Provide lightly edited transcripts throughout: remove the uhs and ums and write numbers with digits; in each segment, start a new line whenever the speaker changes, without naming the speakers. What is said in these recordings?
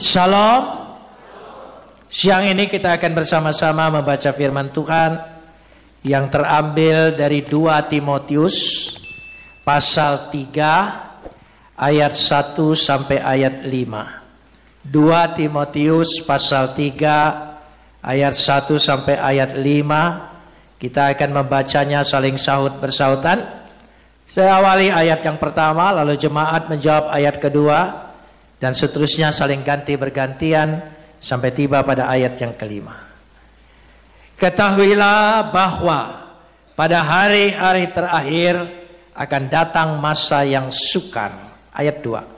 Shalom. Siang ini kita akan bersama-sama membaca firman Tuhan yang terambil dari 2 Timotius pasal 3 ayat 1 sampai ayat 5. 2 Timotius pasal 3 ayat 1 sampai ayat 5. Kita akan membacanya saling sahut bersautan. Saya awali ayat yang pertama, lalu jemaat menjawab ayat kedua, dan seterusnya saling ganti bergantian sampai tiba pada ayat yang kelima. Ketahuilah bahwa pada hari-hari terakhir akan datang masa yang sukar. Ayat 2.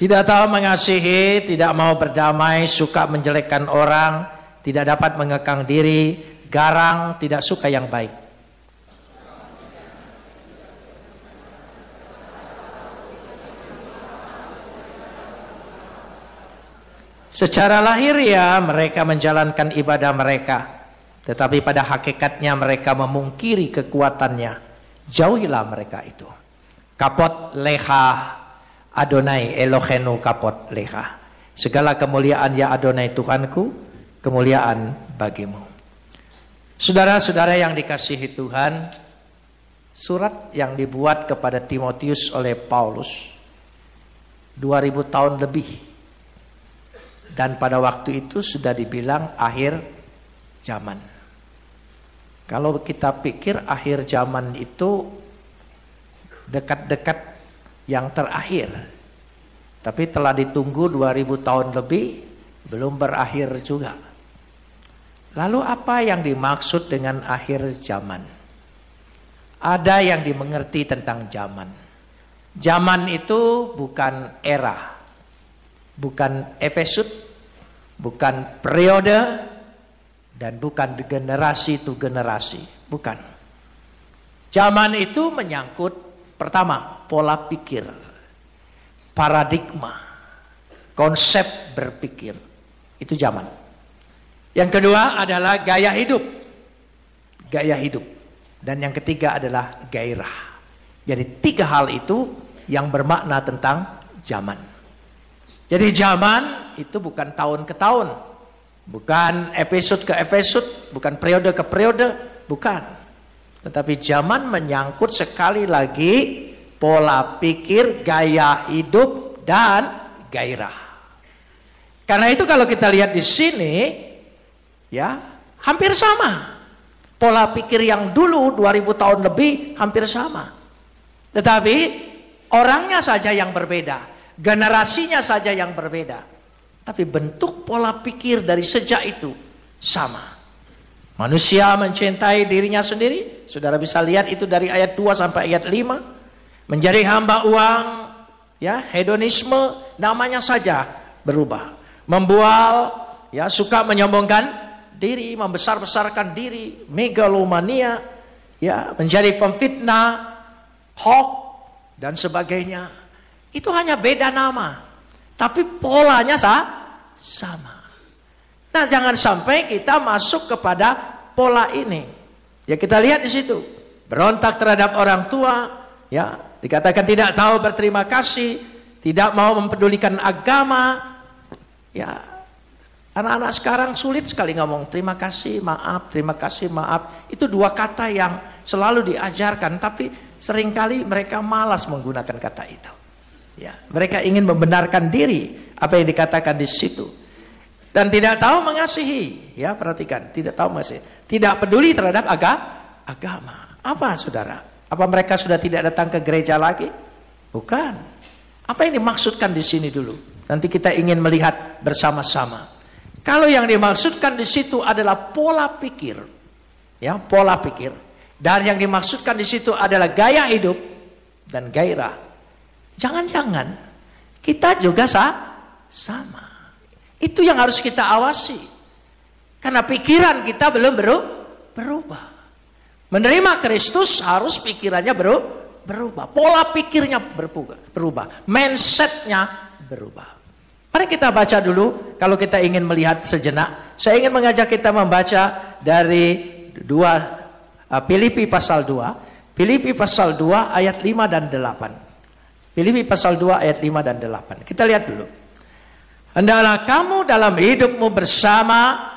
Tidak tahu mengasihi, tidak mau berdamai, suka menjelekkan orang, tidak dapat mengekang diri, garang, tidak suka yang baik. Secara lahiriah mereka menjalankan ibadah mereka, tetapi pada hakikatnya mereka memungkiri kekuatannya. Jauhilah mereka itu. Kapot leha Adonai Elohenu kapot leha. Segala kemuliaan ya Adonai Tuhanku, kemuliaan bagimu. Saudara-saudara yang dikasihi Tuhan, surat yang dibuat kepada Timotius oleh Paulus 2000 tahun lebih, dan pada waktu itu sudah dibilang akhir zaman. Kalau kita pikir akhir zaman itu dekat-dekat yang terakhir, tapi telah ditunggu 2000 tahun lebih, belum berakhir juga. Lalu apa yang dimaksud dengan akhir zaman? Ada yang dimengerti tentang zaman. Zaman itu bukan era, bukan episode, bukan periode, dan bukan generasi to generasi, bukan. Zaman itu menyangkut pertama, pola pikir, paradigma, konsep berpikir. Itu zaman. Yang kedua adalah gaya hidup. Gaya hidup. Dan yang ketiga adalah gairah. Jadi 3 hal itu yang bermakna tentang zaman. Jadi zaman itu bukan tahun ke tahun, bukan episode ke episode, bukan periode ke periode, bukan. Tetapi zaman menyangkut sekali lagi pola pikir, gaya hidup, dan gairah. Karena itu kalau kita lihat di sini, ya hampir sama. Pola pikir yang dulu 2000 tahun lebih hampir sama. Tetapi orangnya saja yang berbeda, generasinya saja yang berbeda. Tapi bentuk pola pikir dari sejak itu sama. Manusia mencintai dirinya sendiri. Saudara bisa lihat itu dari ayat 2 sampai ayat 5. Menjadi hamba uang, ya, hedonisme, namanya saja berubah. Membual, ya, suka menyombongkan diri, membesar-besarkan diri, megalomania, ya, menjadi pemfitnah, hoax, dan sebagainya. Itu hanya beda nama, tapi polanya sama. Nah, jangan sampai kita masuk kepada pola ini. Ya, kita lihat di situ. Berontak terhadap orang tua, ya, dikatakan tidak tahu berterima kasih, tidak mau mempedulikan agama. Ya, anak-anak sekarang sulit sekali ngomong terima kasih, maaf, terima kasih, maaf. Itu 2 kata yang selalu diajarkan, tapi seringkali mereka malas menggunakan kata itu. Ya, mereka ingin membenarkan diri apa yang dikatakan di situ. Dan tidak tahu mengasihi, ya, perhatikan, tidak tahu mengasihi, tidak peduli terhadap agama. Apa, saudara? Apa mereka sudah tidak datang ke gereja lagi? Bukan. Apa yang dimaksudkan di sini dulu? Nanti kita ingin melihat bersama-sama. Kalau yang dimaksudkan di situ adalah pola pikir, ya, pola pikir, dan yang dimaksudkan di situ adalah gaya hidup dan gairah. Jangan-jangan kita juga sama. Itu yang harus kita awasi. Karena pikiran kita belum berubah. Menerima Kristus harus pikirannya berubah. Pola pikirnya berubah. Mindsetnya berubah. Mari kita baca dulu, kalau kita ingin melihat sejenak. Saya ingin mengajak kita membaca dari Filipi pasal 2. Filipi pasal 2 ayat 5 dan 8. Filipi pasal 2 ayat 5 dan 8. Kita lihat dulu. Hendaklah kamu dalam hidupmu bersama,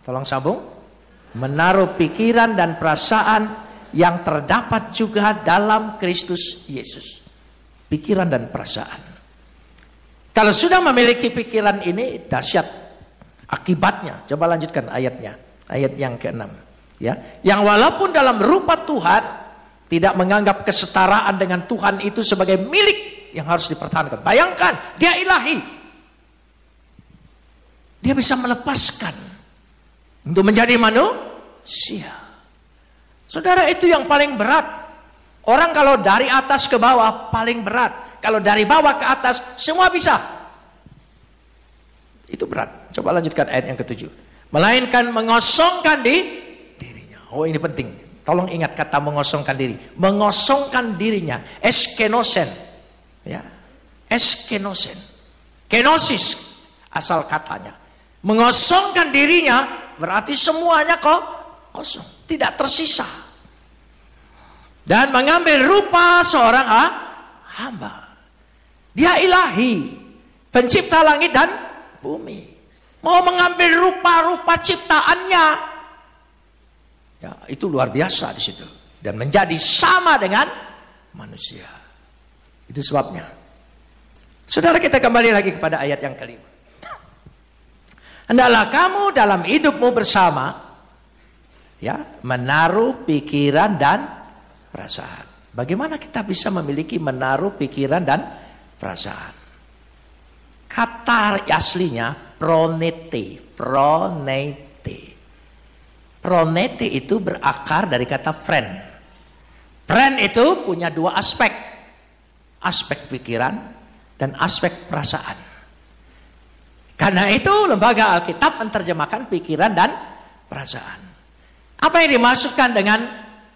tolong sambung, menaruh pikiran dan perasaan yang terdapat juga dalam Kristus Yesus. Pikiran dan perasaan. Kalau sudah memiliki pikiran ini, dahsyat akibatnya. Coba lanjutkan ayatnya. Ayat yang ke-6. Ya. Yang walaupun dalam rupa Tuhan, tidak menganggap kesetaraan dengan Tuhan itu sebagai milik yang harus dipertahankan. Bayangkan, dia ilahi. Dia bisa melepaskan untuk menjadi manusia. Saudara, itu yang paling berat. Orang kalau dari atas ke bawah paling berat. Kalau dari bawah ke atas semua bisa. Itu berat. Coba lanjutkan ayat yang ke-7. Melainkan mengosongkan dirinya. Oh, ini penting. Tolong ingat kata mengosongkan diri. Mengosongkan dirinya. Eskenosen. Ya. Eskenosen. Kenosis asal katanya. Mengosongkan dirinya berarti semuanya kok kosong. Tidak tersisa. Dan mengambil rupa seorang hamba. Dia ilahi, pencipta langit dan bumi. Mau mengambil rupa-rupa ciptaannya. Ya, itu luar biasa di situ. Dan menjadi sama dengan manusia. Itu sebabnya. Saudara, kita kembali lagi kepada ayat yang kelima. Hendaklah kamu dalam hidupmu bersama, ya, menaruh pikiran dan perasaan. Bagaimana kita bisa memiliki menaruh pikiran dan perasaan? Kata aslinya pronete. Pronete itu berakar dari kata friend. Friend itu punya dua aspek. Aspek pikiran dan aspek perasaan. Karena itu lembaga Alkitab menerjemahkan pikiran dan perasaan. Apa yang dimaksudkan dengan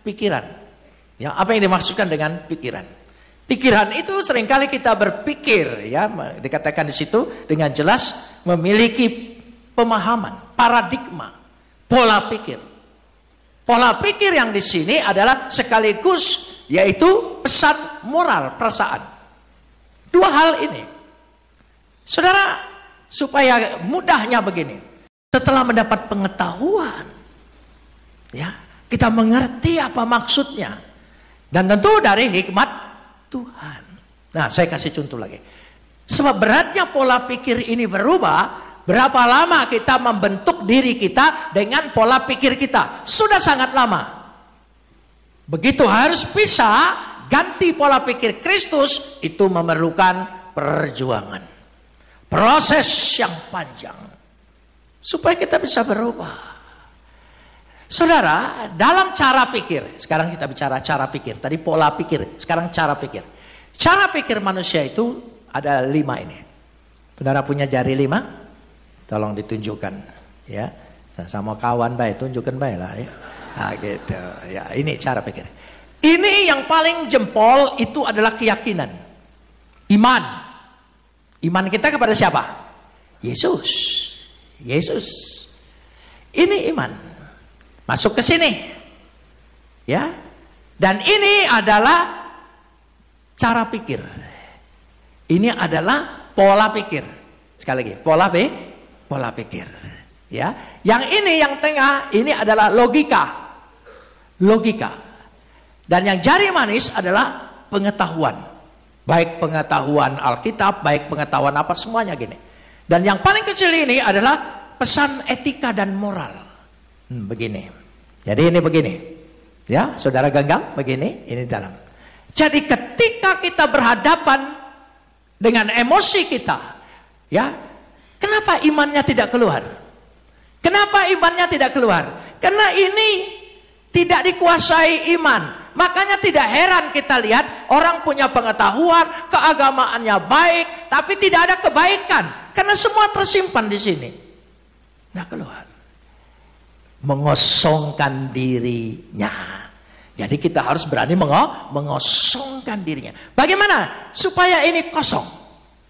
pikiran? Ya, apa yang dimaksudkan dengan pikiran? Pikiran itu seringkali kita berpikir, ya, dikatakan di situ dengan jelas memiliki pemahaman, paradigma, pola pikir. Pola pikir yang di sini adalah sekaligus yaitu pesan moral, perasaan. Dua hal ini. Saudara, supaya mudahnya begini. Setelah mendapat pengetahuan, ya, kita mengerti apa maksudnya. Dan tentu dari hikmat Tuhan. Nah, saya kasih contoh lagi. Sebab beratnya pola pikir ini berubah, berapa lama kita membentuk diri kita dengan pola pikir kita? Sudah sangat lama. Begitu harus bisa ganti pola pikir Kristus, itu memerlukan perjuangan. Proses yang panjang. Supaya kita bisa berubah. Saudara, dalam cara pikir, sekarang kita bicara cara pikir, tadi pola pikir, sekarang cara pikir. Cara pikir manusia itu ada 5 ini. Saudara punya jari 5? Tolong ditunjukkan, ya. Sama kawan baik, tunjukkan baik lah, ya. Nah, gitu. Ya, ini cara pikir. Ini yang paling jempol itu adalah keyakinan. Iman. Iman kita kepada siapa? Yesus. Yesus. Ini iman. Masuk ke sini. Ya. Dan ini adalah cara pikir. Ini adalah pola pikir. Sekali lagi, pola pikir. Ya. Yang ini yang tengah ini adalah logika. Logika. Dan yang jari manis adalah pengetahuan. Baik pengetahuan Alkitab, baik pengetahuan apa, semuanya gini. Dan yang paling kecil ini adalah pesan etika dan moral. Begini. Jadi ini begini. Ya, saudara genggam begini, ini dalam. Jadi ketika kita berhadapan dengan emosi kita, ya, kenapa imannya tidak keluar? Kenapa imannya tidak keluar? Karena ini tidak dikuasai iman. Makanya tidak heran kita lihat orang punya pengetahuan, keagamaannya baik, tapi tidak ada kebaikan. Karena semua tersimpan di sini. Nah, keluar. Mengosongkan dirinya. Jadi kita harus berani mengosongkan dirinya. Bagaimana supaya ini kosong?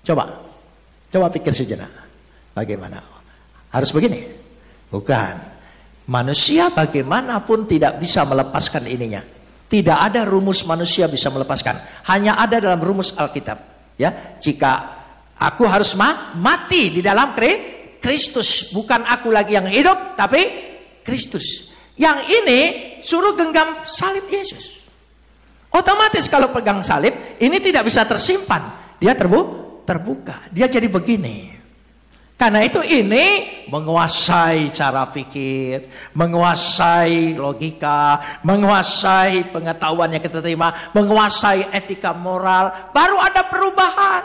Coba. Coba pikir sejenak. Bagaimana? Harus begini? Bukan. Manusia bagaimanapun tidak bisa melepaskan ininya. Tidak ada rumus manusia bisa melepaskan. Hanya ada dalam rumus Alkitab. Ya, jika aku harus mati di dalam Kristus, bukan aku lagi yang hidup, tapi Kristus. Yang ini suruh genggam salib Yesus. Otomatis kalau pegang salib, ini tidak bisa tersimpan. Dia terbuka. Dia jadi begini. Karena itu ini menguasai cara pikir, menguasai logika, menguasai pengetahuan yang kita terima, menguasai etika moral. Baru ada perubahan.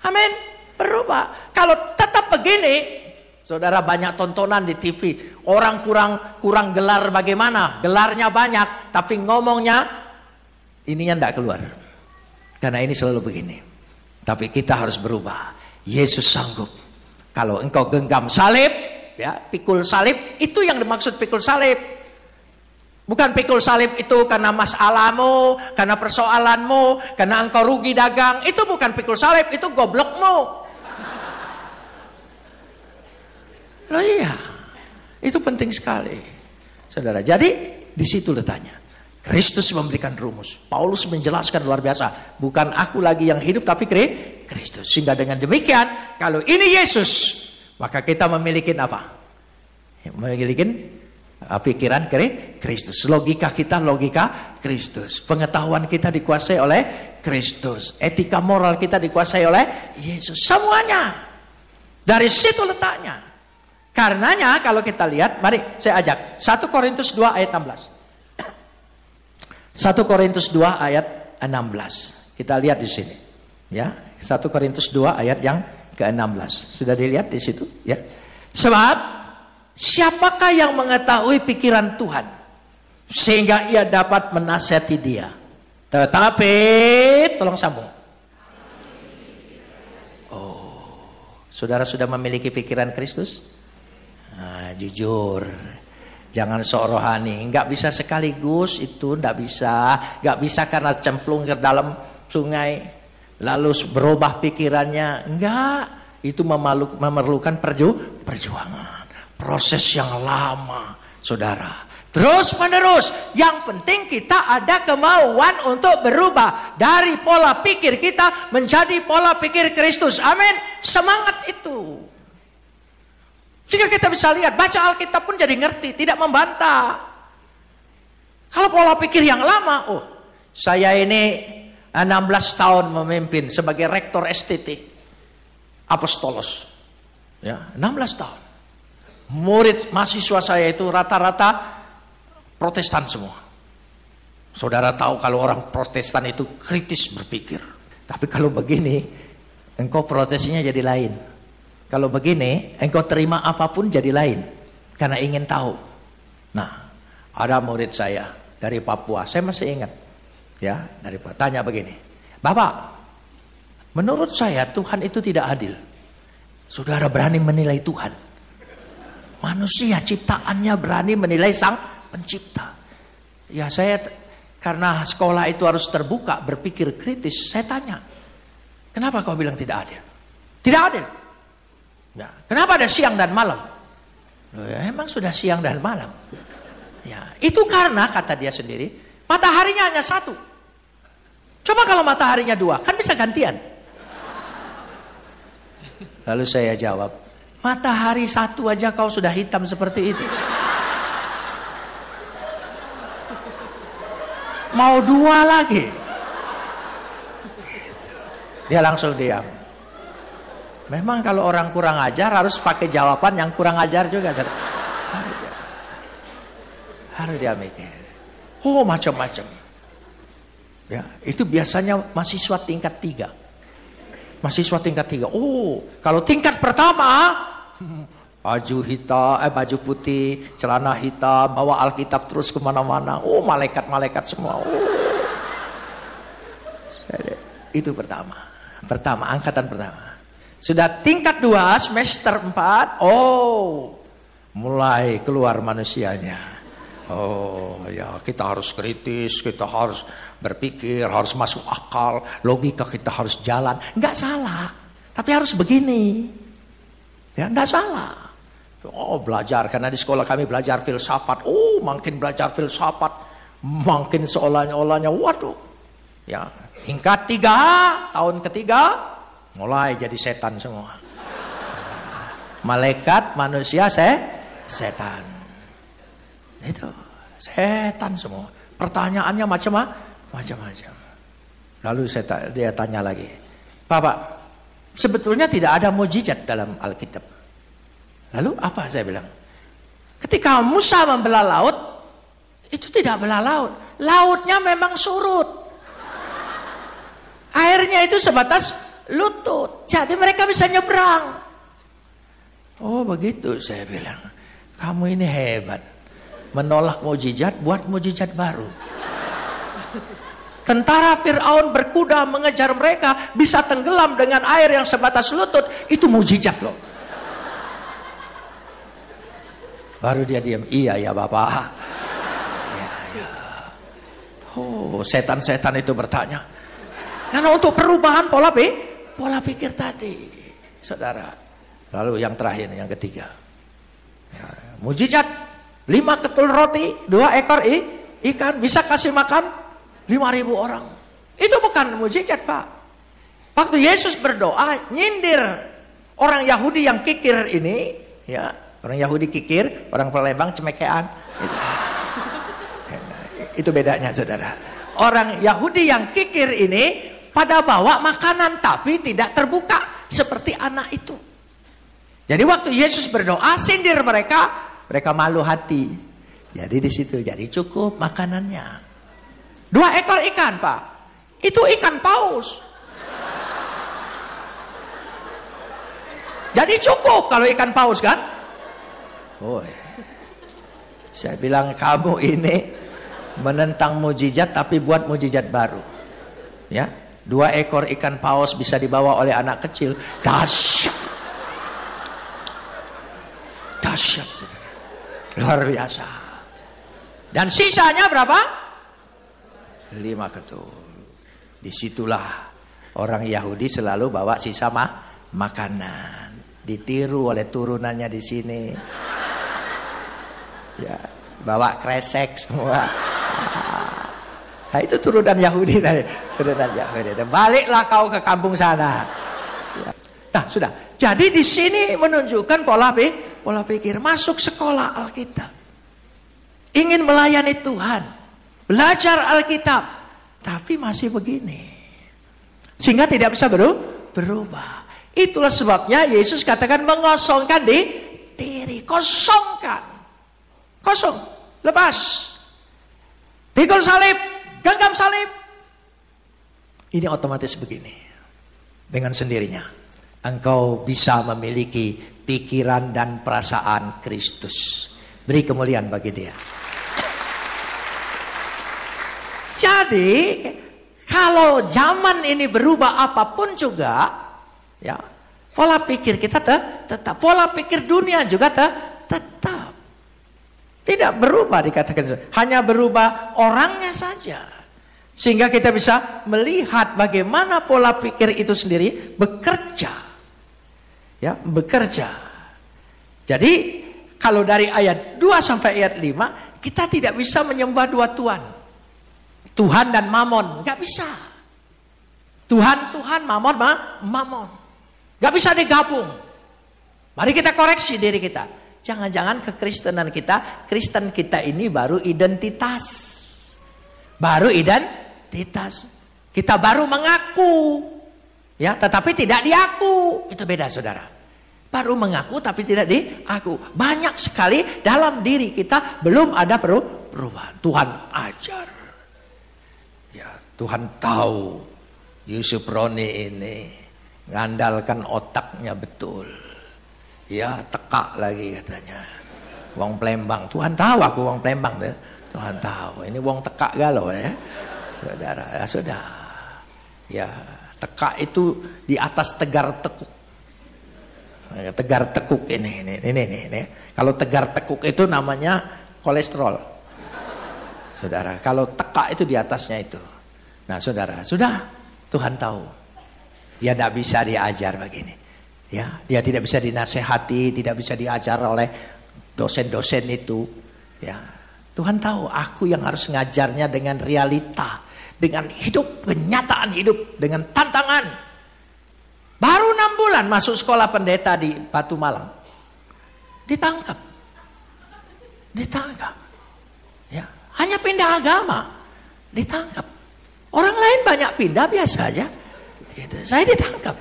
Amin. Berubah. Kalau tetap begini, saudara, banyak tontonan di TV. Orang kurang gelar bagaimana? Gelarnya banyak, tapi ngomongnya ininya tidak keluar. Karena ini selalu begini. Tapi kita harus berubah. Yesus sanggup. Kalau engkau genggam salib, ya, pikul salib, itu yang dimaksud pikul salib. Bukan pikul salib itu karena masalahmu, karena persoalanmu, karena engkau rugi dagang. Itu bukan pikul salib, itu goblokmu. Loh iya, itu penting sekali, saudara. Jadi di situ letaknya. Kristus memberikan rumus. Paulus menjelaskan luar biasa. Bukan aku lagi yang hidup, tapi Kristus. Sehingga dengan demikian, kalau ini Yesus, maka kita memiliki apa? Memiliki pikiran Kristus. Logika kita logika Kristus. Pengetahuan kita dikuasai oleh Kristus. Etika moral kita dikuasai oleh Yesus. Semuanya. Dari situ letaknya. Karenanya kalau kita lihat, mari saya ajak 1 Korintus 2 ayat 16. 1 Korintus 2 ayat 16. Kita lihat di sini. Ya, 1 Korintus 2 ayat yang ke-16. Sudah dilihat di situ, ya. Sebab siapakah yang mengetahui pikiran Tuhan sehingga ia dapat menasihati dia? Tetapi tolong sambung. Oh, saudara sudah memiliki pikiran Kristus? Nah, jujur. Jangan sok rohani, nggak bisa sekaligus itu, nggak bisa karena cemplung ke dalam sungai lalu berubah pikirannya, enggak. Itu memerlukan perjuangan, proses yang lama, saudara. Terus menerus, yang penting kita ada kemauan untuk berubah dari pola pikir kita menjadi pola pikir Kristus. Amin. Semangat itu. Sehingga kita bisa lihat, baca Alkitab pun jadi ngerti, tidak membantah. Kalau pola pikir yang lama, saya ini 16 tahun memimpin sebagai rektor STT Apostolos. Ya, 16 tahun. Murid mahasiswa saya itu rata-rata Protestan semua. Saudara tahu kalau orang Protestan itu kritis berpikir. Tapi kalau begini, engkau protesnya jadi lain. Kalau begini, engkau terima apapun jadi lain. Karena ingin tahu. Nah, ada murid saya dari Papua. Saya masih ingat. Ya, dari Papua. Tanya begini. Bapak, menurut saya Tuhan itu tidak adil. Saudara berani menilai Tuhan. Manusia ciptaannya berani menilai Sang Pencipta. Ya, saya karena sekolah itu harus terbuka, berpikir kritis. Saya tanya. Kenapa kau bilang tidak adil? Tidak adil. Ya, kenapa ada siang dan malam? Loh, ya, emang sudah siang dan malam. Ya, itu karena kata dia sendiri, mataharinya hanya satu. Coba kalau mataharinya dua, kan bisa gantian. Lalu saya jawab, matahari satu aja kau sudah hitam seperti itu. Mau dua lagi? Dia langsung diam. Memang kalau orang kurang ajar harus pakai jawaban yang kurang ajar juga. Harus dia mikir. Oh, macam-macam. Ya, itu biasanya mahasiswa tingkat 3. Mahasiswa tingkat 3. Oh, kalau tingkat pertama baju hitam, baju putih, celana hitam, bawa Alkitab terus kemana-mana. Oh, malaikat-malaikat semua. Oh. Itu pertama. Angkatan pertama. Sudah tingkat 2, semester 4, mulai keluar manusianya. Oh ya, kita harus kritis, kita harus berpikir, harus masuk akal, logika kita harus jalan. Enggak salah, Tapi harus begini. Ya, enggak salah. Oh, belajar, karena di sekolah kami belajar filsafat. Oh, makin belajar filsafat, makin seolah-olahnya, waduh. Ya, tingkat 3, tahun ketiga, mulai jadi setan semua. Malaikat, manusia, setan. Itu, setan semua. Pertanyaannya macam-macam. Lalu dia tanya lagi, Bapak, sebetulnya tidak ada mukjizat dalam Alkitab. Lalu apa saya bilang? Ketika Musa membelah laut, itu tidak belah laut. Lautnya memang surut. Airnya itu sebatas lutut. Jadi mereka bisa nyebrang. Oh begitu, saya bilang. Kamu ini hebat. Menolak mukjizat, buat mukjizat baru. Tentara Fir'aun berkuda mengejar mereka, bisa tenggelam dengan air yang sebatas lutut. Itu mukjizat loh. Baru dia diam. Iya ya Bapak. Ya. Oh, setan-setan itu bertanya. Karena untuk perubahan pola pikir tadi, saudara. Lalu yang terakhir, yang ketiga. Ya, mukjizat 5 ketul roti, 2 ekor ikan bisa kasih makan 5.000 orang. Itu bukan mukjizat, Pak. Waktu Yesus berdoa, nyindir orang Yahudi yang kikir ini, ya. Orang Yahudi kikir, orang Palembang cemekean. Itu bedanya, saudara. Orang Yahudi yang kikir ini pada bawa makanan tapi tidak terbuka seperti anak itu. Jadi waktu Yesus berdoa, sindir mereka malu hati. Jadi di situ jadi cukup makanannya. 2 ekor ikan, Pak. Itu ikan paus. Jadi cukup kalau ikan paus kan? Oh, saya bilang kamu ini menentang mukjizat tapi buat mukjizat baru. Ya, 2 ekor ikan paus bisa dibawa oleh anak kecil. Dahsyat. Dahsyat. Luar biasa. Dan sisanya berapa? 5 ketul. Disitulah orang Yahudi selalu bawa sisa makanan. Ditiru oleh turunannya di sini. Ya, bawa kresek semua. Nah, itu turunan Yahudi tadi. Turunan Yahudi. Dan baliklah kau ke kampung sana. Ya. Nah, sudah. Jadi di sini menunjukkan pola pikir. Masuk sekolah Alkitab. Ingin melayani Tuhan. Belajar Alkitab. Tapi masih begini. Sehingga tidak bisa berubah. Itulah sebabnya Yesus katakan mengosongkan diri. Kosongkan. Kosong, lepas, pikul salib, genggam salib. Ini otomatis begini. Dengan sendirinya engkau bisa memiliki pikiran dan perasaan Kristus. Beri kemuliaan bagi Dia. Jadi kalau zaman ini berubah apapun juga, ya, pola pikir kita tetap, pola pikir dunia juga tetap. Tidak berubah dikatakan, hanya berubah orangnya saja. Sehingga kita bisa melihat bagaimana pola pikir itu sendiri bekerja. Ya, bekerja. Jadi kalau dari ayat 2 sampai ayat 5, kita tidak bisa menyembah 2 Tuhan. Tuhan dan Mamon, nggak bisa. Tuhan, Mamon. Nggak bisa digabung. Mari kita koreksi diri kita. Jangan-jangan kekristenan kita, Kristen kita ini baru identitas. Baru identitas. Kita baru mengaku. Ya, tetapi tidak diaku. Itu beda, saudara. Baru mengaku tapi tidak diaku. Banyak sekali dalam diri kita belum ada perubahan. Tuhan ajar. Ya, Tuhan tahu Yusuf Roni ini ngandalkan otaknya betul. Ya, teka lagi katanya. Wong Palembang. Tuhan tahu aku wong Palembang deh. Tuhan tahu. Ini wong teka galau ya. Saudara, ya sudah. Ya, teka itu di atas tegar tekuk. Tegar tekuk ini. Kalau tegar tekuk itu namanya kolesterol. Saudara, kalau teka itu di atasnya itu. Nah, saudara, sudah Tuhan tahu. Dia tidak bisa diajar begini. Ya, dia tidak bisa dinasehati, tidak bisa diajar oleh dosen-dosen itu. Ya, Tuhan tahu aku yang harus ngajarnya dengan realita, dengan hidup, kenyataan hidup, dengan tantangan. Baru 6 bulan masuk sekolah pendeta di Batu Malang, ditangkap. Ya, hanya pindah agama, ditangkap. Orang lain banyak pindah biasa aja. Gitu. Saya ditangkap.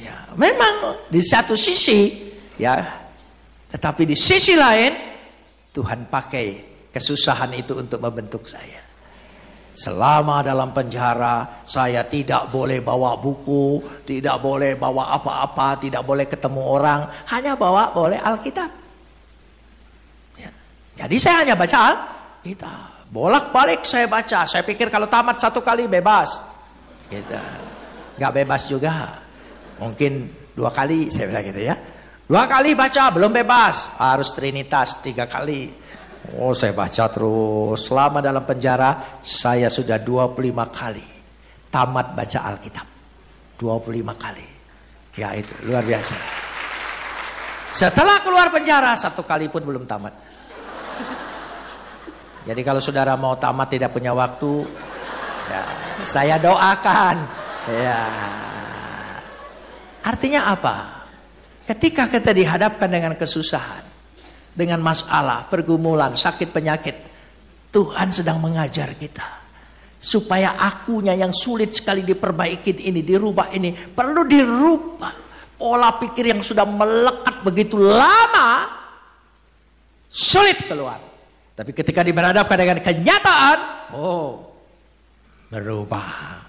Ya, memang di satu sisi, ya, tetapi di sisi lain Tuhan pakai kesusahan itu untuk membentuk saya. Selama dalam penjara, saya tidak boleh bawa buku, tidak boleh bawa apa-apa, tidak boleh ketemu orang, hanya boleh Alkitab. Ya. Jadi saya hanya baca Alkitab. Bolak-balik saya baca. Saya pikir kalau tamat 1 kali bebas. Gitu. Gak bebas juga. Mungkin 2 kali saya bilang gitu ya. 2 kali baca belum bebas. Harus Trinitas 3 kali. Oh, saya baca terus. Selama dalam penjara saya sudah 25 kali tamat baca Alkitab. 25 kali. Ya, itu luar biasa. Setelah keluar penjara 1 kali pun belum tamat. Jadi kalau saudara mau tamat tidak punya waktu, ya, saya doakan. Ya. Artinya apa? Ketika kita dihadapkan dengan kesusahan, dengan masalah, pergumulan, sakit, penyakit, Tuhan sedang mengajar kita. Supaya akunya yang sulit sekali diperbaiki ini, dirubah ini, perlu dirubah. Pola pikir yang sudah melekat begitu lama, sulit keluar. Tapi ketika diberhadapkan dengan kenyataan, berubah.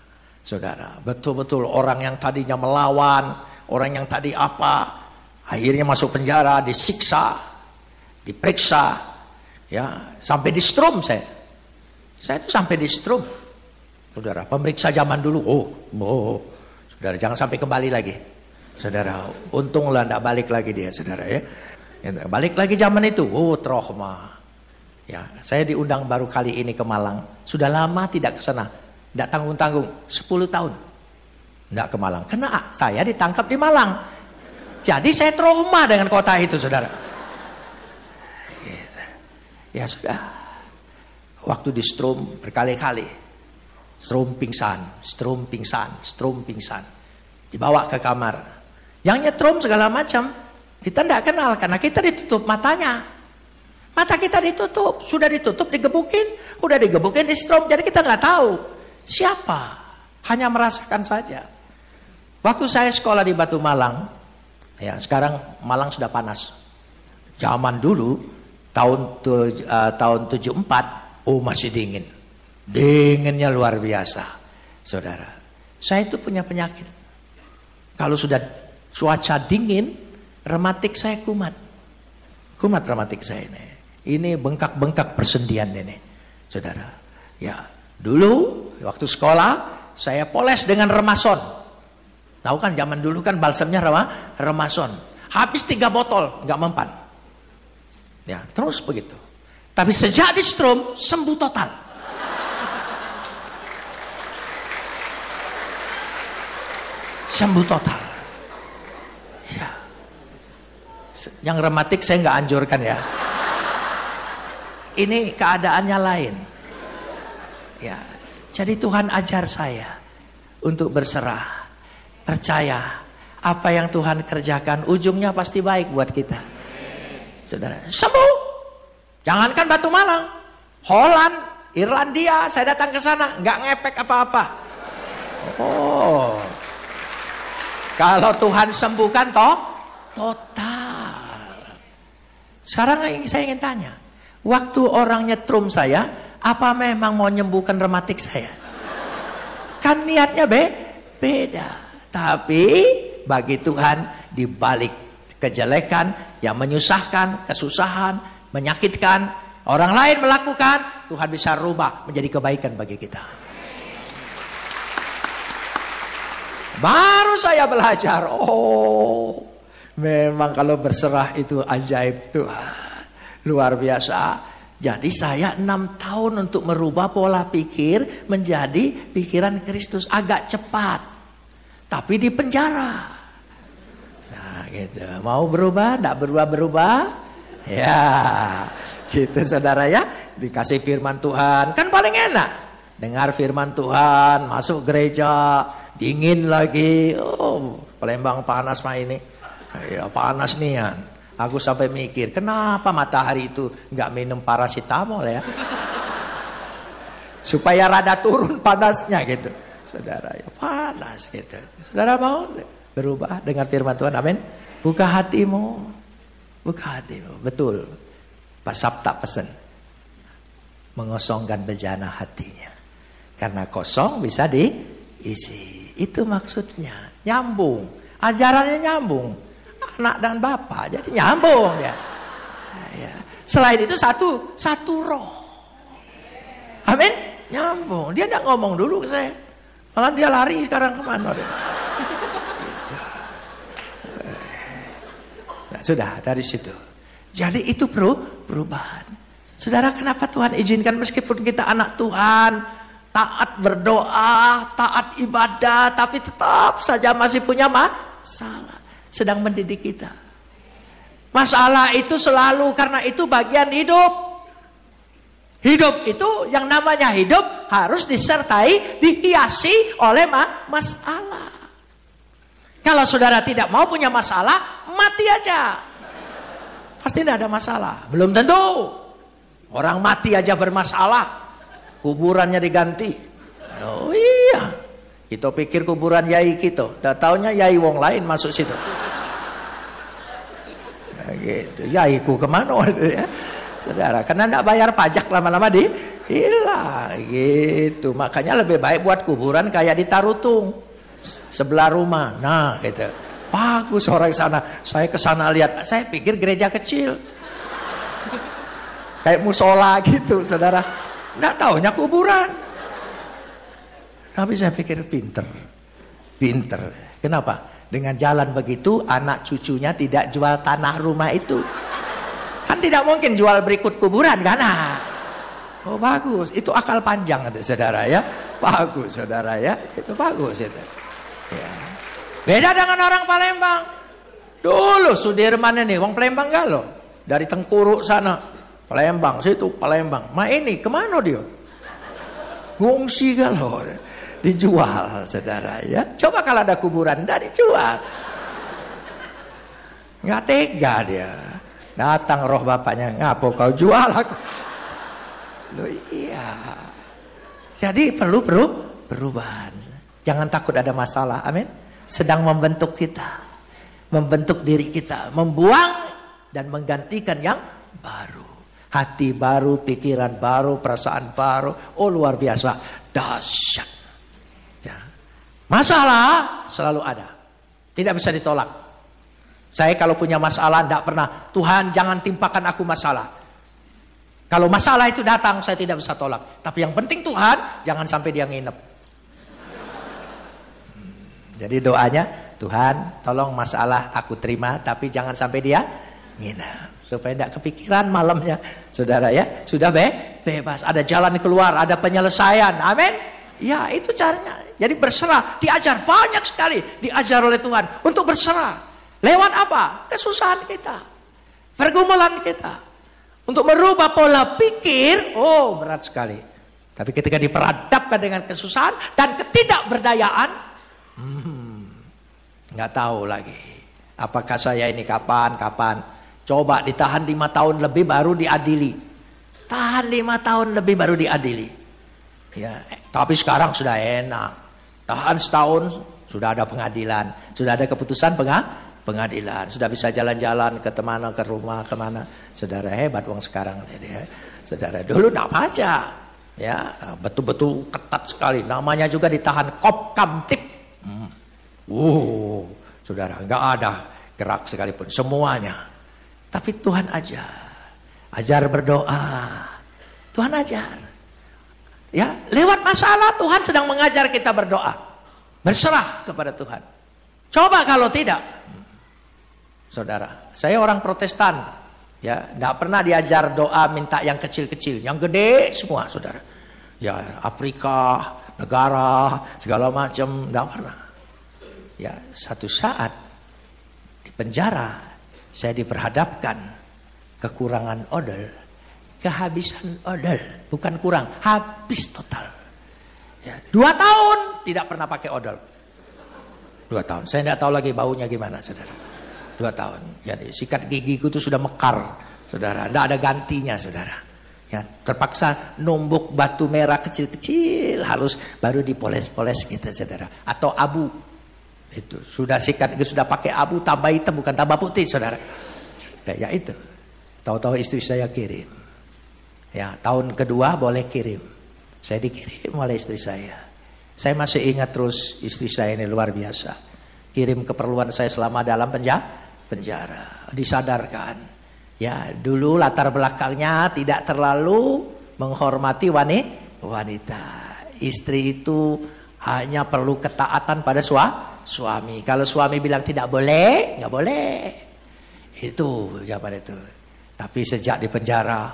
Saudara, betul-betul orang yang tadinya melawan, orang yang tadi akhirnya masuk penjara, disiksa, diperiksa, ya, sampai di strum saya itu sampai di strum. Saudara, pemeriksa zaman dulu, saudara jangan sampai kembali lagi. Saudara, untunglah tidak balik lagi dia, saudara ya. Balik lagi zaman itu, trauma. Ya, saya diundang baru kali ini ke Malang. Sudah lama tidak ke sana. Tidak tanggung-tanggung, 10 tahun. Tidak ke Malang. Kena, saya ditangkap di Malang. Jadi saya trauma dengan kota itu, saudara. Ya sudah. Waktu di strum berkali-kali. Strum pingsan. Dibawa ke kamar. Yang nyetrum segala macam. Kita tidak kenal karena kita ditutup matanya. Mata kita ditutup. Sudah ditutup, digebukin. Udah digebukin di strum. Jadi kita nggak tahu siapa. Hanya merasakan saja. Waktu saya sekolah di Batu Malang. Ya, sekarang Malang sudah panas. Zaman dulu tahun 74, masih dingin. Dinginnya luar biasa. Saudara, saya itu punya penyakit. Kalau sudah cuaca dingin, rematik saya kumat. Kumat rematik saya ini. Ini bengkak-bengkak persendian ini. Saudara, ya, dulu waktu sekolah saya poles dengan Remason. Tahu kan zaman dulu kan balsamnya Remason. Habis 3 botol, nggak mempan. Ya, terus begitu. Tapi sejak di strum sembuh total. Sembuh total. Ya. Yang rematik saya nggak anjurkan ya. Ini keadaannya lain. Ya. Jadi Tuhan ajar saya untuk berserah. Percaya apa yang Tuhan kerjakan ujungnya pasti baik buat kita. Saudara, sembuh. Jangankan Batu Malang, Holland, Irlandia, saya datang ke sana nggak ngepek apa-apa. Kalau Tuhan sembuhkan total. Sekarang saya ingin tanya, waktu orang nyetrum saya, apa memang mau menyembuhkan rematik saya? Kan niatnya beda. Tapi bagi Tuhan di balik kejelekan yang menyusahkan, kesusahan, menyakitkan, orang lain melakukan, Tuhan bisa rubah menjadi kebaikan bagi kita. Baru saya belajar, memang kalau berserah itu ajaib Tuhan. Luar biasa. Jadi saya 6 tahun untuk merubah pola pikir menjadi pikiran Kristus, agak cepat. tapi di penjara. Nah gitu, mau berubah, tidak berubah-berubah, ya gitu saudara ya. Dikasih firman Tuhan, kan paling enak. Dengar firman Tuhan, masuk gereja, dingin lagi. Oh, Palembang panas mah ini. Ya panas nian. Aku sampai mikir, kenapa matahari itu nggak minum paracetamol ya? Supaya rada turun panasnya gitu. Saudara ya panas gitu. Saudara mau berubah dengar firman Tuhan, amin. Buka hatimu, buka hatimu. Betul, Pak Sabta pesan, mengosongkan bejana hatinya. Karena kosong bisa diisi. Itu maksudnya, nyambung. Ajarannya nyambung. Anak dan bapak, jadi nyambung ya. Ya. Selain itu satu roh. Amin, nyambung. Dia tidak ngomong dulu ke saya. Malah dia lari sekarang kemana? Gitu. Nah, sudah dari situ. Jadi itu perubahan. Saudara, kenapa Tuhan izinkan meskipun kita anak Tuhan, taat berdoa, taat ibadah, tapi tetap saja masih punya masalah. Sedang mendidik kita. Masalah itu selalu, karena itu bagian hidup. Hidup itu, yang namanya hidup harus disertai, dihiasi oleh masalah. Kalau saudara tidak mau punya masalah, mati aja. Pasti tidak ada masalah. Belum tentu. Orang mati aja bermasalah. Kuburannya diganti. Oh iya. Kita pikir kuburan yai kita. Udah taunya yai wong lain masuk situ. Nah, gitu. Yaiku kemana? Ya. Saudara, karena tidak bayar pajak lama-lama hilang. Gitu. Makanya lebih baik buat kuburan kayak di Tarutung. Sebelah rumah. Nah gitu. Bagus orang sana. Saya ke sana lihat. Saya pikir gereja kecil. Kayak musola gitu saudara. Nggak taunya kuburan. Tapi saya pikir pinter. Kenapa? Dengan jalan begitu anak cucunya tidak jual tanah rumah itu. Kan tidak mungkin jual berikut kuburan kan? Oh bagus. Itu akal panjang ada saudara ya. Bagus saudara ya. Itu bagus itu. Ya. Beda dengan orang Palembang. Dulu Sudirman ini wong Palembang gak loh. Dari Tengkuruk sana Palembang, situ Palembang. Ma ini kemana dia? Ngungsi gak loh. Dijual saudara ya. Coba kalau ada kuburan tidak dijual. Nggak tega dia. Datang roh bapaknya, ngapo kau jual aku? Loh iya. Jadi perlu perubahan. Jangan takut ada masalah, amin. Sedang membentuk kita, membentuk diri kita, membuang dan menggantikan yang baru. Hati baru, pikiran baru, perasaan baru. Oh luar biasa, dahsyat. Ya. Masalah selalu ada, tidak bisa ditolak. Saya kalau punya masalah tidak pernah, Tuhan jangan timpakan aku masalah. Kalau masalah itu datang saya tidak bisa tolak. Tapi yang penting Tuhan jangan sampai dia nginep. Jadi doanya, Tuhan tolong masalah aku terima, tapi jangan sampai dia nginep. Supaya tidak kepikiran malamnya. Saudara ya, sudah bebas. Ada jalan keluar, ada penyelesaian. Amin. Ya itu caranya. Jadi berserah, diajar banyak sekali. Diajar oleh Tuhan untuk berserah. Lewat apa? Kesusahan kita. Pergumulan kita. Untuk merubah pola pikir, oh berat sekali. Tapi ketika diperadabkan dengan kesusahan dan ketidakberdayaan, nggak tahu lagi. Apakah saya ini kapan? Coba ditahan 5 tahun lebih baru diadili. Tahan 5 tahun lebih baru diadili. Ya, tapi sekarang sudah enak. Tahan setahun sudah ada pengadilan, sudah ada keputusan pengadilan, sudah bisa jalan-jalan ke mana, ke rumah, kemana. Saudara hebat uang sekarang. Saudara dulu nak baca, ya betul-betul ketat sekali. Namanya juga ditahan Kop Kamtib. Saudara nggak ada gerak sekalipun semuanya. Tapi Tuhan ajar berdoa. Tuhan ajar. Ya, lewat masalah Tuhan sedang mengajar kita berdoa. Berserah kepada Tuhan. Coba kalau tidak. Saudara, saya orang Protestan. Ya, enggak pernah diajar doa minta yang kecil-kecil, yang gede semua, Saudara. Ya, Afrika, negara, segala macam, enggak pernah. Ya, satu saat di penjara saya diperhadapkan kekurangan odol, kehabisan odol, bukan kurang, habis total. Ya, 2 tahun tidak pernah pakai odol. 2 tahun, saya tidak tahu lagi baunya gimana, saudara. 2 tahun, jadi sikat gigiku itu sudah mekar, saudara. Tidak ada gantinya, saudara. Ya, terpaksa numbuk batu merah kecil-kecil halus, baru dipoles-poles gitu, saudara. Atau abu, itu sudah sikat, sudah pakai abu tambah hitam, bukan tambah putih, saudara. Ya itu, tahu-tahu istri saya kirim. Ya, tahun kedua boleh kirim. Saya dikirim oleh istri saya. Saya masih ingat terus, istri saya ini luar biasa. Kirim keperluan saya selama dalam penjara. Disadarkan. Ya, dulu latar belakangnya tidak terlalu menghormati wanita. Istri itu hanya perlu ketaatan pada suami. Kalau suami bilang tidak boleh, nggak boleh. Itu zaman itu. Tapi sejak di penjara,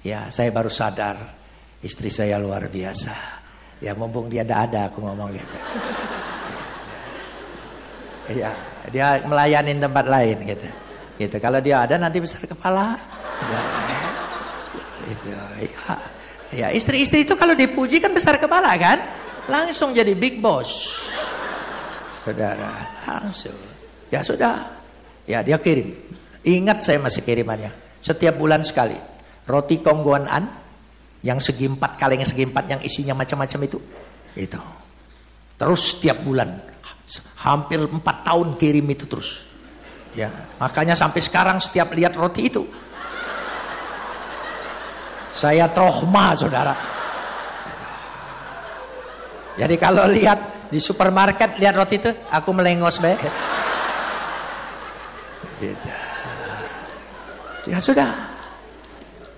ya saya baru sadar istri saya luar biasa. Ya mumpung dia ada aku ngomong gitu. Ya, dia melayani tempat lain gitu. Gitu. Kalau dia ada nanti besar kepala. Ya, itu. Ya, istri-istri itu kalau dipuji kan besar kepala kan? Langsung jadi big boss. Saudara, langsung. Ya sudah. Ya dia kirim. Ingat saya masih kirimannya. Setiap bulan sekali. Roti kongguan an yang segi 4 kaleng segi 4 yang isinya macam-macam itu. Itu. Terus setiap bulan. Hampir 4 tahun kirim itu terus. Ya, makanya sampai sekarang setiap lihat roti itu saya trauma, saudara. Jadi kalau lihat di supermarket lihat roti itu, aku melengos be. Ya sudah.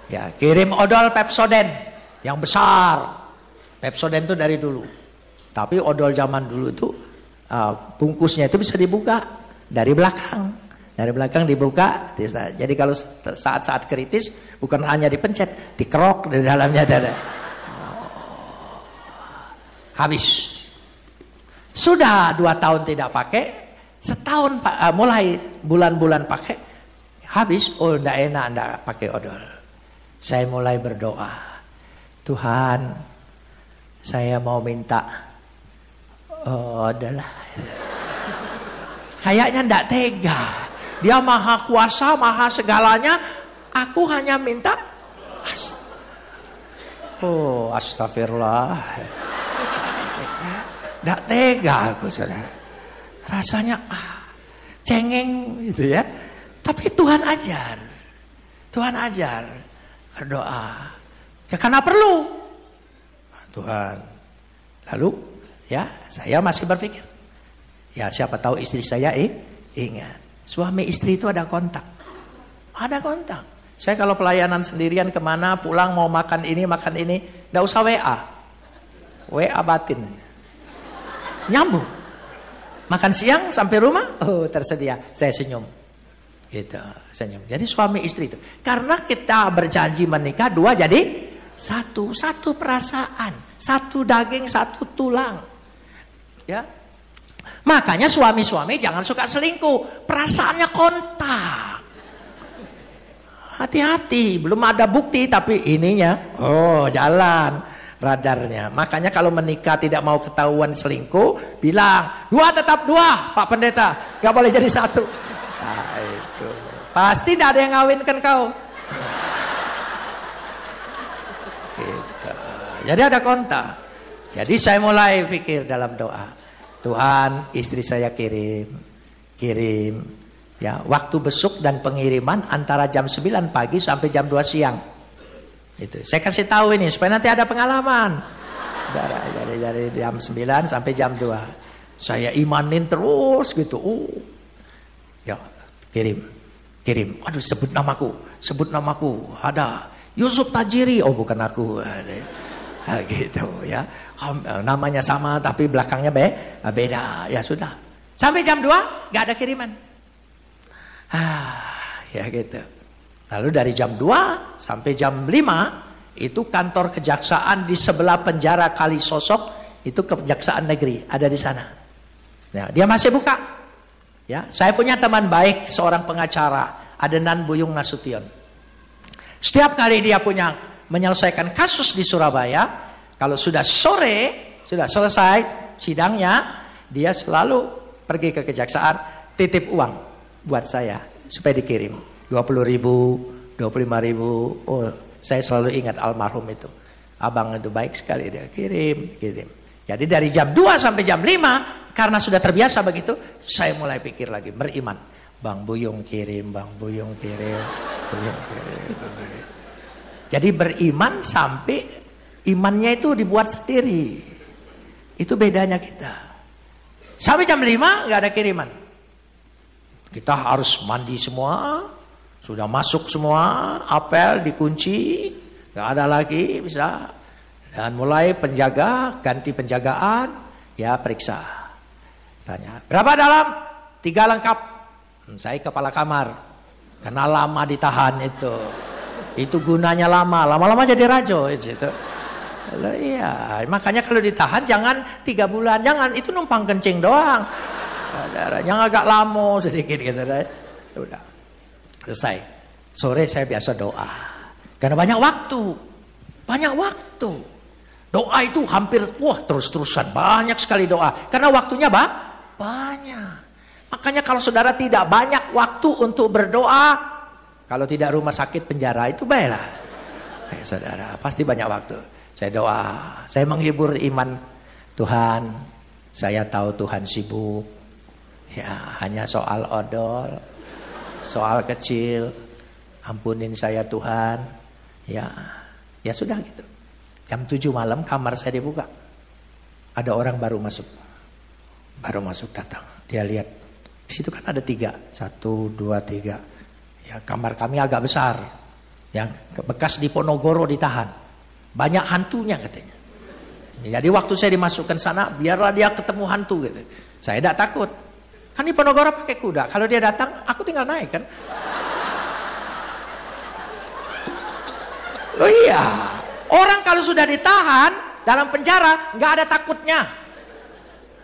Ya, kirim odol Pepsodent yang besar. Pepsodent itu dari dulu. Tapi odol zaman dulu itu bungkusnya itu bisa dibuka dari belakang. Dari belakang dibuka. Jadi kalau saat-saat kritis bukan hanya dipencet, dikerok di dalamnya ada. Habis. Sudah 2 tahun tidak pakai, setahun mulai bulan-bulan pakai, habis. Oh, enggak enak enggak pakai odol. Saya mulai berdoa, Tuhan, saya mau minta odol. Kayaknya enggak tega. Dia maha kuasa, maha segalanya. Aku hanya minta. Astagfirullah. Tidak tega aku, saudara. Rasanya cengeng gitu ya. Tapi Tuhan ajar. Tuhan ajar. Berdoa. Ya karena perlu. Tuhan. Lalu ya saya masih berpikir. Ya siapa tahu istri saya ingat. Suami istri itu ada kontak. Ada kontak. Saya kalau pelayanan sendirian kemana, pulang mau makan ini, nggak usah WA. WA batin. Nyambung. Makan siang sampai rumah, oh tersedia. Saya senyum. Gitu, senyum. Jadi suami istri itu. Karena kita berjanji menikah 2 jadi 1. 1 perasaan. 1 daging, 1 tulang. Ya. Makanya suami-suami jangan suka selingkuh. Perasaannya kontak. Hati-hati. Belum ada bukti tapi ininya. Oh jalan radarnya. Makanya kalau menikah tidak mau ketahuan selingkuh. Bilang 2 tetap 2 Pak Pendeta. Gak boleh jadi 1. Nah itu. Pasti tidak ada yang ngawinkan kau. Gitu. Jadi ada kontak. Jadi saya mulai pikir dalam doa. Tuhan, istri saya kirim. Ya, waktu besuk dan pengiriman antara jam 9 pagi sampai jam 2 siang. Itu. Saya kasih tahu ini supaya nanti ada pengalaman. Dari jam 9 sampai jam 2. Saya imanin terus gitu. Ya, kirim. Aduh, sebut namaku. Ada Yusuf Tajiri. Oh, bukan aku. Gitu ya. Namanya sama tapi belakangnya beda. Ya sudah. Sampai jam 2 gak ada kiriman. Ya gitu. Lalu dari jam 2 sampai jam 5 itu kantor kejaksaan di sebelah penjara Kalisosok, itu kejaksaan negeri ada di sana. Nah, dia masih buka. Ya, saya punya teman baik, seorang pengacara, Adenan Buyung Nasution. Setiap kali dia punya menyelesaikan kasus di Surabaya, kalau sudah sore, sudah selesai sidangnya, dia selalu pergi ke kejaksaan, titip uang buat saya supaya dikirim 20.000, 25.000. Oh, saya selalu ingat almarhum itu. Abang itu baik sekali, dia kirim. Jadi dari jam 2 sampai jam 5, karena sudah terbiasa begitu, saya mulai pikir lagi, beriman. Bang Buyung kirim, Bang Buyung kirim, Buyung kirim. Jadi beriman sampai imannya itu dibuat sendiri. Itu bedanya kita. Sampai jam 5 nggak ada kiriman. Kita harus mandi semua, sudah masuk semua, apel dikunci, nggak ada lagi bisa. Dan mulai penjaga, ganti penjagaan, ya periksa. Tanya, berapa dalam? 3 lengkap. Saya kepala kamar, karena lama ditahan itu. Itu gunanya lama-lama jadi rajo itu. Iya, makanya kalau ditahan jangan 3 bulan, jangan, itu numpang kencing doang. Yang agak lama sedikit gitu. Udah selesai. Sore saya biasa doa, karena banyak waktu. Doa itu hampir terus-terusan, banyak sekali doa, karena waktunya banyak. Makanya kalau saudara tidak banyak waktu untuk berdoa, kalau tidak rumah sakit, penjara, itu baiklah. Saudara pasti banyak waktu. Saya doa, saya menghibur iman. Tuhan, saya tahu Tuhan sibuk. Ya, hanya soal odol, soal kecil. Ampunin saya Tuhan. Ya sudah gitu. Jam 7 malam kamar saya dibuka. Ada orang baru masuk datang. Dia lihat, di situ kan ada 3, 1, 2, 3. Ya, kamar kami agak besar. Yang bekas di Ponorogo ditahan. Banyak hantunya katanya. Jadi waktu saya dimasukkan sana, biarlah dia ketemu hantu gitu. Saya tidak takut. Kan di Ponorogo pakai kuda. Kalau dia datang, aku tinggal naik kan. Loh iya. Orang kalau sudah ditahan dalam penjara, nggak ada takutnya.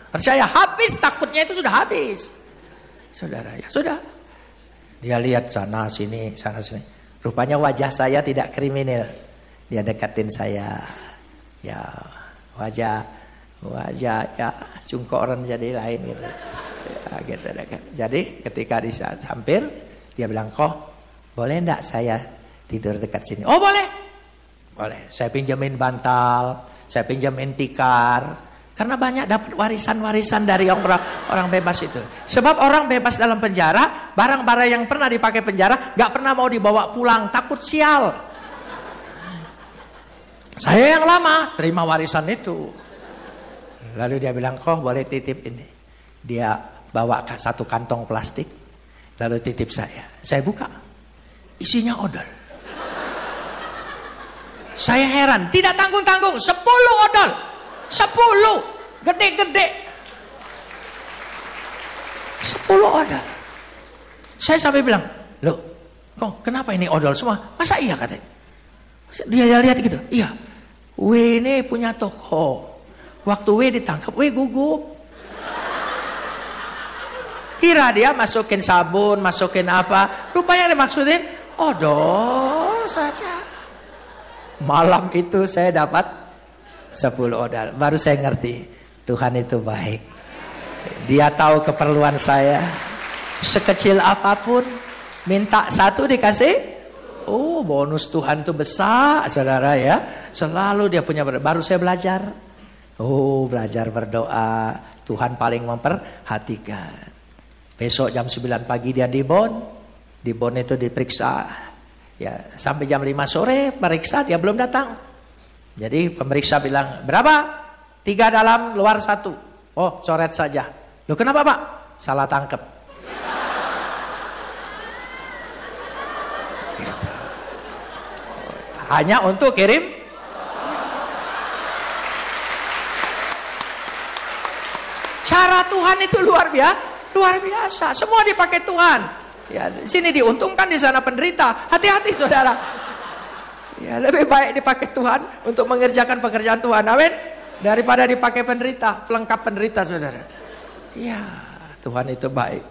Percaya, habis takutnya itu sudah habis. Saudara, ya sudah. Dia lihat sana sini. Rupanya wajah saya tidak kriminal. Dia dekatin saya. Ya, wajah ya cungkoran jadi lain gitu. Ya, gitu dekat. Jadi ketika di saat hampir, dia bilang, "Kok boleh enggak saya tidur dekat sini?" Oh, boleh. Boleh. Saya pinjamin bantal, saya pinjamin tikar. Karena banyak dapat warisan-warisan dari orang bebas itu. Sebab orang bebas dalam penjara, barang-barang yang pernah dipakai penjara gak pernah mau dibawa pulang, takut sial. Saya yang lama terima warisan itu. Lalu dia bilang, "Kok boleh titip ini?" Dia bawa 1 kantong plastik, lalu titip saya. Saya buka, isinya odol. Saya heran, tidak tanggung-tanggung, 10 odol. 10, gede-gede. 10 odol. Saya sampai bilang, "Loh, kok kenapa ini odol semua?" "Masa iya?" katanya. Dia lihat gitu, "Iya, W ini punya toko. Waktu W ditangkap, W gugup." Kira dia masukin sabun, masukin apa. Rupanya dimaksudin odol saja. Malam itu saya dapat 10 odol. Baru saya ngerti, Tuhan itu baik. Dia tahu keperluan saya. Sekecil apapun, minta 1 dikasih. Oh, bonus Tuhan itu besar, saudara ya. Selalu dia punya. Baru saya belajar. Oh, belajar berdoa. Tuhan paling memperhatikan. Besok jam 9 pagi dia di Bon. Di Bon itu diperiksa. Ya, sampai jam 5 sore periksa, dia belum datang. Jadi pemeriksa bilang, "Berapa?" 3 dalam, luar 1. Oh, coret saja. Loh, kenapa Pak? Salah tangkep. Gitu. Hanya untuk kirim. Cara Tuhan itu luar biasa. Semua dipakai Tuhan. Ya, di sini diuntungkan, di sana penderita. Hati-hati saudara. Ya, lebih baik dipakai Tuhan untuk mengerjakan pekerjaan Tuhan. Amin. Daripada dipakai penderita, pelengkap penderita saudara. Ya, Tuhan itu baik.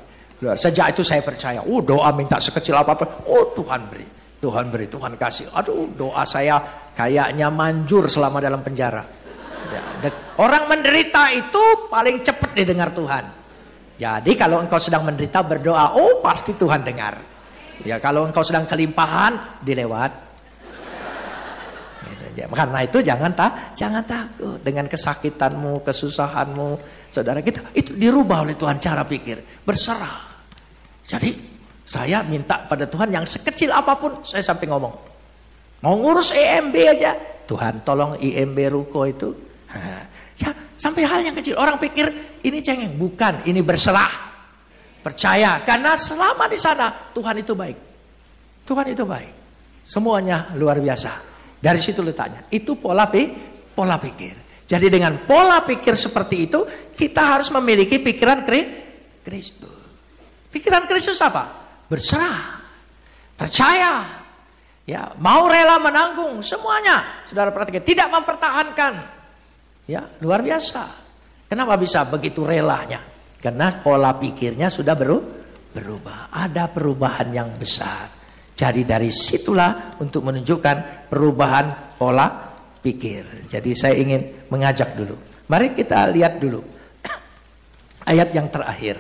Sejak itu saya percaya, doa minta sekecil apapun, Tuhan beri. Tuhan beri, Tuhan kasih. Aduh, doa saya kayaknya manjur selama dalam penjara. Ya, orang menderita itu paling cepat didengar Tuhan. Jadi kalau engkau sedang menderita berdoa, pasti Tuhan dengar. Ya, kalau engkau sedang kelimpahan, dilewat. Karena itu jangan takut dengan kesakitanmu, kesusahanmu, saudara kita itu dirubah oleh Tuhan cara pikir, berserah. Jadi saya minta pada Tuhan yang sekecil apapun, saya sampai ngomong, mau ngurus IMB aja, Tuhan tolong IMB ruko itu, ya sampai hal yang kecil. Orang pikir ini cengeng, bukan, ini berserah, percaya, karena selama di sana Tuhan itu baik, Tuhan itu baik, semuanya luar biasa. Dari situ letaknya. Itu pola pikir. Jadi dengan pola pikir seperti itu, kita harus memiliki pikiran Kristus. Pikiran Kristus apa? Berserah, percaya, ya, mau rela menanggung semuanya. Saudara perhatikan, tidak mempertahankan. Ya, luar biasa. Kenapa bisa begitu relanya? Karena pola pikirnya sudah berubah. Ada perubahan yang besar. Jadi dari situlah untuk menunjukkan perubahan pola pikir. Jadi saya ingin mengajak dulu. Mari kita lihat dulu ayat yang terakhir.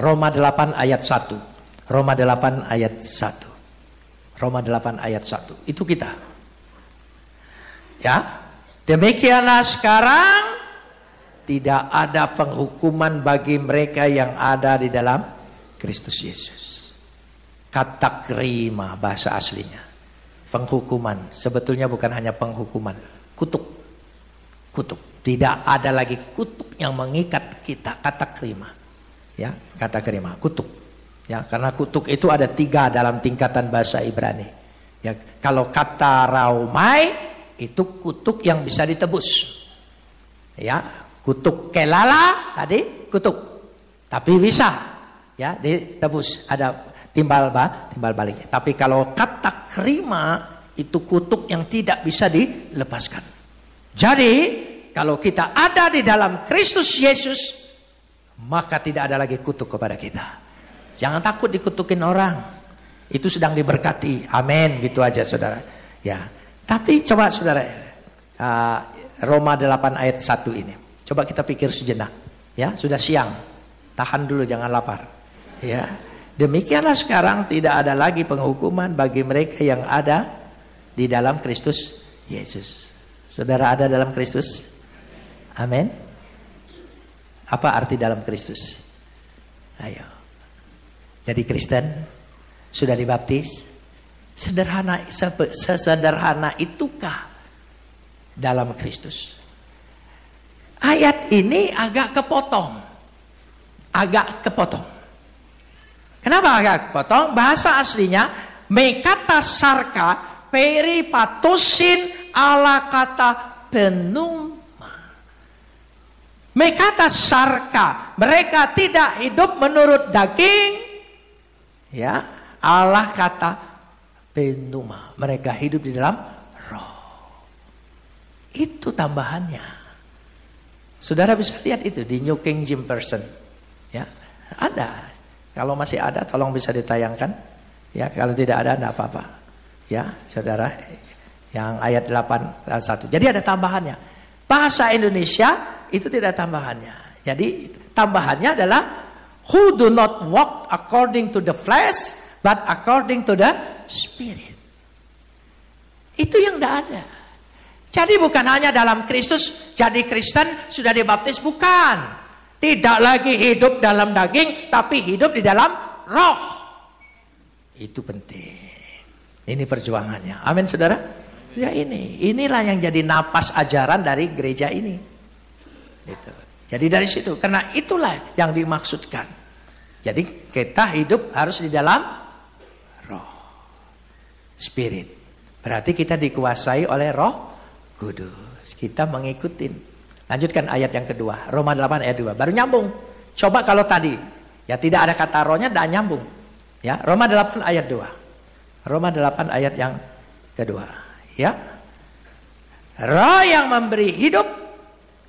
Roma 8 ayat 1. Roma 8 ayat 1. Roma 8 ayat 1. Itu kita. Ya. Demikianlah sekarang tidak ada penghukuman bagi mereka yang ada di dalam Kristus Yesus. Kata krima bahasa aslinya. Penghukuman. Sebetulnya bukan hanya penghukuman. Kutuk. Tidak ada lagi kutuk yang mengikat kita. Kata krima. Ya, kata krima. Kutuk. Ya, karena kutuk itu ada 3 dalam tingkatan bahasa Ibrani. Ya, kalau kata raumai itu kutuk yang bisa ditebus. Ya, kutuk kelala tadi kutuk. Tapi bisa ya ditebus. Ada timbal baliknya. Tapi kalau kata krima itu kutuk yang tidak bisa dilepaskan. Jadi kalau kita ada di dalam Kristus Yesus, maka tidak ada lagi kutuk kepada kita. Jangan takut dikutukin orang. Itu sedang diberkati. Amin. Gitu aja saudara. Ya. Tapi coba saudara, Roma 8 ayat 1 ini. Coba kita pikir sejenak. Ya, sudah siang. Tahan dulu, jangan lapar. Ya. Demikianlah sekarang tidak ada lagi penghukuman bagi mereka yang ada di dalam Kristus Yesus. Saudara ada dalam Kristus? Amin. Apa arti dalam Kristus? Ayo. Jadi Kristen, sudah dibaptis? Sesederhana itukah dalam Kristus? Ayat ini agak kepotong. Kenapa agak kepotong? Bahasa aslinya mekata sarka peripatosin ala kata penuma. Mekata sarka, mereka tidak hidup menurut daging, ya, ala kata penuma. Mereka hidup di dalam roh. Itu tambahannya. Saudara bisa lihat itu di New King James Version, ya, ada. Kalau masih ada tolong bisa ditayangkan. Ya, kalau tidak ada enggak apa-apa. Ya, saudara, yang ayat 8:1. Jadi ada tambahannya. Bahasa Indonesia itu tidak tambahannya. Jadi tambahannya adalah who do not walk according to the flesh but according to the spirit. Itu yang tidak ada. Jadi bukan hanya dalam Kristus jadi Kristen sudah dibaptis, bukan. Tidak lagi hidup dalam daging, tapi hidup di dalam roh. Itu penting. Ini perjuangannya. Amin saudara. Ya inilah yang jadi napas ajaran dari gereja ini. Itu. Jadi dari situ, karena itulah yang dimaksudkan. Jadi kita hidup harus di dalam roh. Spirit. Berarti kita dikuasai oleh Roh Kudus. Kita mengikuti. Lanjutkan ayat yang kedua, Roma 8 ayat 2. Baru nyambung. Coba kalau tadi ya tidak ada kata rohnya, tidak nyambung. Ya, Roma 8 ayat 2. Roma 8 ayat yang kedua. Ya. Roh yang memberi hidup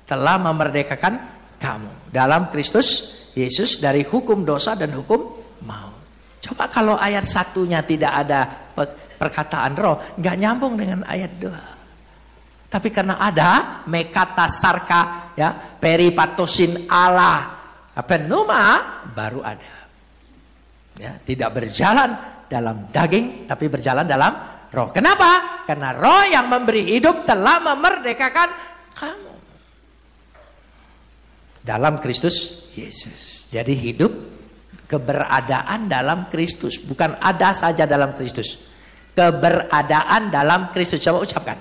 telah memerdekakan kamu. Dalam Kristus Yesus dari hukum dosa dan hukum maut. Coba kalau ayat 1-nya tidak ada perkataan roh, nggak nyambung dengan ayat 2. Tapi karena ada mekata sarka, ya, peripatosin Allah, pneuma, baru ada. Ya, tidak berjalan dalam daging, tapi berjalan dalam roh. Kenapa? Karena roh yang memberi hidup telah memerdekakan kamu. Dalam Kristus Yesus. Jadi hidup, keberadaan dalam Kristus. Bukan ada saja dalam Kristus. Keberadaan dalam Kristus. Coba ucapkan.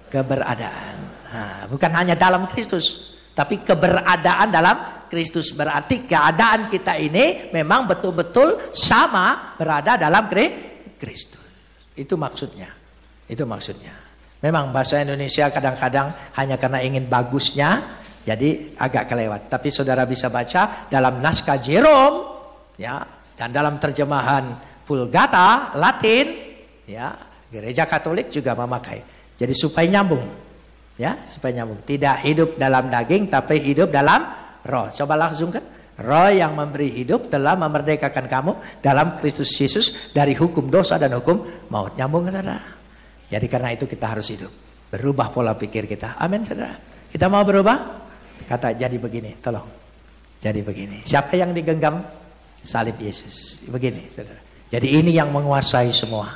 Keberadaan. Nah, bukan hanya dalam Kristus. Tapi keberadaan dalam Kristus. Berarti keadaan kita ini memang betul-betul sama berada dalam Kristus. Itu maksudnya. Itu maksudnya. Memang bahasa Indonesia kadang-kadang hanya karena ingin bagusnya, jadi agak kelewat. Tapi saudara bisa baca dalam naskah Jerome, ya, dan dalam terjemahan Vulgata Latin, ya, Gereja Katolik juga memakai. Jadi supaya nyambung, ya, supaya nyambung. Tidak hidup dalam daging, tapi hidup dalam roh. Coba langsung kan. Roh yang memberi hidup telah memerdekakan kamu dalam Kristus Yesus dari hukum dosa dan hukum maut. Nyambung, saudara. Jadi karena itu kita harus hidup. Berubah pola pikir kita. Amin, saudara. Kita mau berubah? Kata jadi begini, tolong. Jadi begini. Siapa yang digenggam? Salib Yesus. Begini, saudara. Jadi ini yang menguasai semua.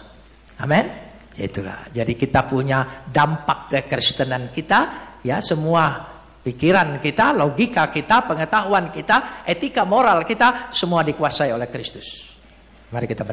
Amin. Itulah. Jadi kita punya dampak kekristenan kita, ya, semua pikiran kita, logika kita, pengetahuan kita, etika moral kita semua dikuasai oleh Kristus. Mari kita